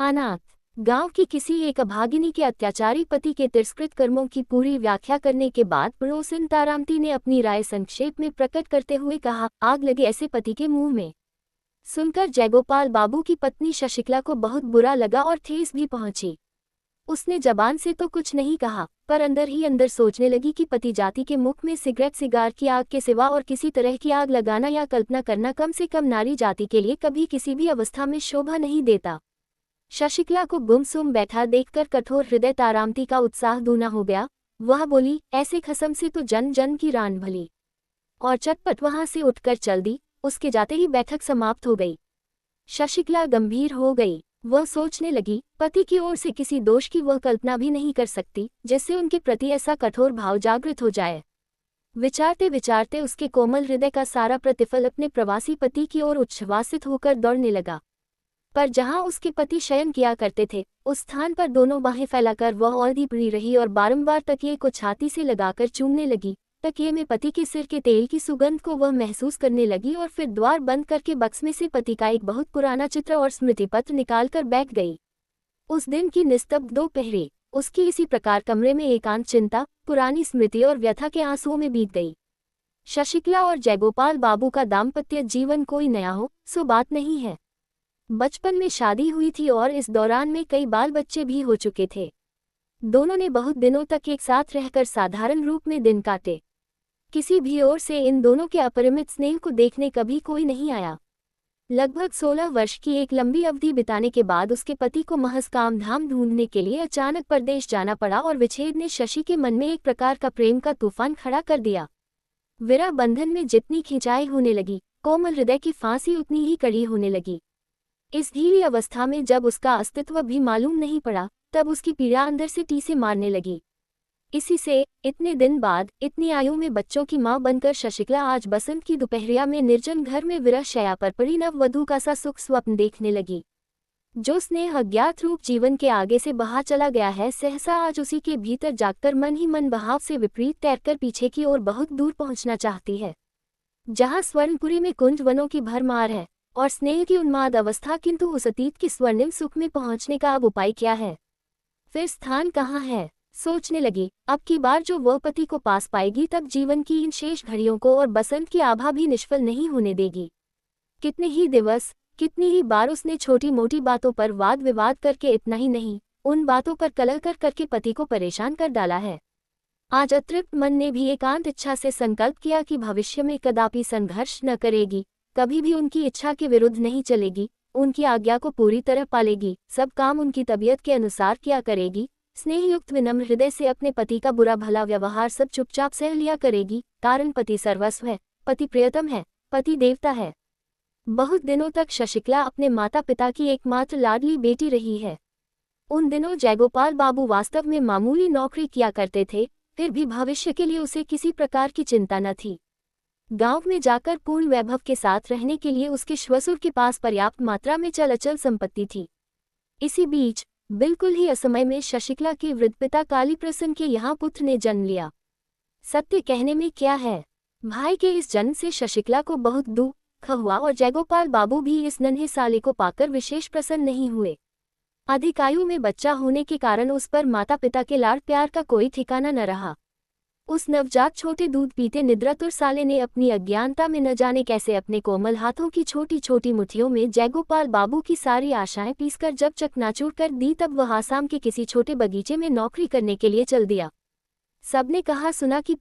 अनाथ गांव की किसी एक अभागिनी के अत्याचारी पति के तिरस्कृत कर्मों की पूरी व्याख्या करने के बाद पड़ोसिन तारामती ने अपनी राय संक्षेप में प्रकट करते हुए कहा, आग लगे ऐसे पति के मुंह में। सुनकर जयगोपाल बाबू की पत्नी शशिकला को बहुत बुरा लगा और ठेस भी पहुंची। उसने जबान से तो कुछ नहीं कहा, पर अंदर ही अंदर सोचने लगी कि पति जाति के मुख में सिगरेट सिगार की आग के सिवा और किसी तरह की आग लगाना या कल्पना करना कम से कम नारी जाति के लिए कभी किसी भी अवस्था में शोभा नहीं देता। शशिकला को गुमसुम बैठा देखकर कठोर हृदय तारामती का उत्साह दूना हो गया। वह बोली, ऐसे खसम से तो जन जन की रान भली, और चटपट वहां से उठकर चल दी। उसके जाते ही बैठक समाप्त हो गई। शशिकला गंभीर हो गई। वह सोचने लगी, पति की ओर से किसी दोष की वह कल्पना भी नहीं कर सकती जिससे उनके प्रति ऐसा कठोर भाव जागृत हो जाए। विचारते विचारते उसके कोमल हृदय का सारा प्रतिफल अपने प्रवासी पति की ओर उच्छ्वासित होकर दौड़ने लगा। पर जहां उसके पति शयन किया करते थे, उस स्थान पर दोनों बाहें फैलाकर वह औंधी पड़ी रही और बारंबार तकिए को छाती से लगाकर चूमने लगी। तकिए में पति के सिर के तेल की सुगंध को वह महसूस करने लगी और फिर द्वार बंद करके बक्स में से पति का एक बहुत पुराना चित्र और स्मृति पत्र निकालकर बैठ गई। उस दिन की निस्तब्ध दोपहरी उसकी इसी प्रकार कमरे में एकांत चिंता, पुरानी स्मृति और व्यथा के आंसुओं में बीत गई। शशिकला और जयगोपाल बाबू का दाम्पत्य जीवन कोई नया हो सो बात नहीं है। बचपन में शादी हुई थी और इस दौरान में कई बाल बच्चे भी हो चुके थे। दोनों ने बहुत दिनों तक एक साथ रहकर साधारण रूप में दिन काटे। किसी भी ओर से इन दोनों के अपरिमित स्नेह को देखने कभी कोई नहीं आया। लगभग 16 वर्ष की एक लंबी अवधि बिताने के बाद उसके पति को महज काम धाम ढूंढने के लिए अचानक परदेश जाना पड़ा और विच्छेद ने शशि के मन में एक प्रकार का प्रेम का तूफान खड़ा कर दिया। विरह बंधन में जितनी खिंचाई होने लगी, कोमल हृदय की फांसी उतनी ही कड़ी होने लगी। इस धीरी अवस्था में जब उसका अस्तित्व भी मालूम नहीं पड़ा, तब उसकी पीड़ा अंदर से टीसे मारने लगी। इसी से इतने दिन बाद इतनी आयु में बच्चों की मां बनकर शशिकला आज बसंत की दोपहरिया में निर्जन घर में विरह शैया पर पड़ी नववधू का सा सुख स्वप्न देखने लगी। जो स्नेह अज्ञात रूप जीवन के आगे से बहा चला गया है, सहसा आज उसी के भीतर जागकर मन ही मन बहाव से विपरीत तैरकर पीछे की ओर बहुत दूर पहुंचना चाहती है। जहां स्वर्णपुरी में कुंज वनों की भरमार है और स्नेह की उन्माद अवस्था, किंतु उस अतीत की स्वर्णिम सुख में पहुंचने का अब उपाय क्या है, फिर स्थान कहाँ है? सोचने लगी, अब की बार जो वह पति को पास पाएगी तब जीवन की इन शेष घड़ियों को और बसंत की आभा भी निष्फल नहीं होने देगी। कितने ही दिवस, कितनी ही बार उसने छोटी मोटी बातों पर वाद विवाद करके, इतना ही नहीं, उन बातों पर कलह कर करके पति को परेशान कर डाला है। आज अतृप्त मन ने भी एकांत इच्छा से संकल्प किया कि भविष्य में कदापि संघर्ष न करेगी, कभी भी उनकी इच्छा के विरुद्ध नहीं चलेगी, उनकी आज्ञा को पूरी तरह पालेगी, सब काम उनकी तबीयत के अनुसार किया करेगी, स्नेहयुक्त विनम्र हृदय से अपने पति का बुरा भला व्यवहार सब चुपचाप सह लिया करेगी, कारण पति सर्वस्व है, पति प्रियतम है, पति देवता है। बहुत दिनों तक शशिकला अपने माता पिता की एकमात्र लाडली बेटी रही है। उन दिनों जयगोपाल बाबू वास्तव में मामूली नौकरी किया करते थे, फिर भी भविष्य के लिए उसे किसी प्रकार की चिंता न थी। गांव में जाकर पूर्ण वैभव के साथ रहने के लिए उसके श्वशुर के पास पर्याप्त मात्रा में चल अचल संपत्ति थी। इसी बीच बिल्कुल ही असमय में शशिकला के वृद्ध पिता कालीप्रसन्न के यहाँ पुत्र ने जन्म लिया। सत्य कहने में क्या है, भाई के इस जन्म से शशिकला को बहुत दुख हुआ और जयगोपाल बाबू भी इस नन्हे साले को पाकर विशेष प्रसन्न नहीं हुए। अधिक आयु में बच्चा होने के कारण उस पर माता पिता के लाड़ प्यार का कोई ठिकाना न रहा। उस नवजात छोटे दूध पीते निद्रातुर साले ने अपनी अज्ञानता में न जाने कैसे अपने कोमल हाथों की छोटी छोटी मुट्ठियों में जयगोपाल बाबू की सारी आशाएं पीसकर जब चकनाचूर कर दी, तब वह आसाम के किसी छोटे बगीचे में नौकरी करने के लिए चल दिया। सबने कहा सुना कि